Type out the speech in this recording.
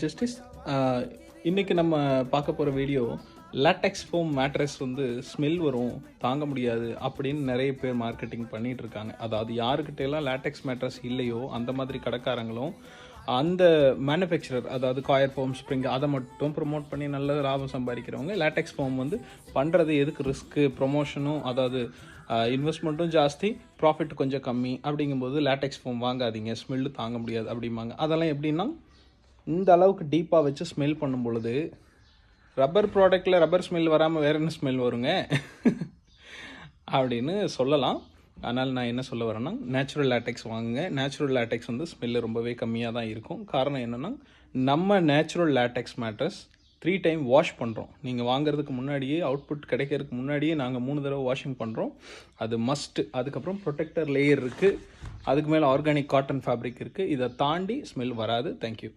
Justice இன்னைக்கு நம்ம பார்க்க போகிற வீடியோ லேட்டெக்ஸ் ஃபோம் மேட்ரஸ் வந்து ஸ்மெல் வரும், தாங்க முடியாது அப்படின்னு நிறைய பேர் மார்க்கெட்டிங் பண்ணிட்டு இருக்காங்க. அதாவது யாருக்கிட்டையெல்லாம் லேட்டெக்ஸ் மேட்ரஸ் இல்லையோ அந்த மாதிரி கடைக்காரங்களும் அந்த மேனுஃபேக்சரர், அதாவது காயர் ஃபோம், ஸ்ப்ரிங் அதை மட்டும் ப்ரொமோட் பண்ணி நல்ல லாபம் சம்பாதிக்கிறவங்க லேட்டெக்ஸ் ஃபோம் வந்து பண்ணுறது எதுக்கு ரிஸ்க்கு, ப்ரொமோஷனும், அதாவது இன்வெஸ்ட்மெண்ட்டும் ஜாஸ்தி, ப்ராஃபிட் கொஞ்சம் கம்மி. அப்படிங்கும்போது லேட்டெக்ஸ் ஃபோம் வாங்காதீங்க, ஸ்மெல்லு தாங்க முடியாது அப்படிம்பாங்க. அதெல்லாம் எப்படின்னா, இந்த அளவுக்கு டீப்பாக வச்சு ஸ்மெல் பண்ணும் பொழுது ரப்பர் ப்ராடக்டில் ரப்பர் ஸ்மெல் வராமல் வேறு என்ன ஸ்மெல் வருங்க அப்படின்னு சொல்லலாம். அதனால் நான் என்ன சொல்ல வரேன்னா, நேச்சுரல் லேட்டெக்ஸ் வாங்குங்க. நேச்சுரல் லேட்டெக்ஸ் வந்து ஸ்மெல்லு ரொம்பவே கம்மியாக தான் இருக்கும். காரணம் என்னென்னா, நம்ம natural LaTeX mattress 3 time wash பண்ணுறோம். நீங்கள் வாங்குறதுக்கு முன்னாடியே, அவுட்புட் கிடைக்கிறதுக்கு முன்னாடியே நாங்கள் 3 தடவை வாஷிங் பண்ணுறோம். அது மஸ்ட்டு. அதுக்கப்புறம் ப்ரொடெக்டர் லேயர் இருக்குது, அதுக்கு மேலே ஆர்கானிக் காட்டன் ஃபேப்ரிக் இருக்குது. இதை தாண்டி ஸ்மெல் வராது. தேங்க்யூ.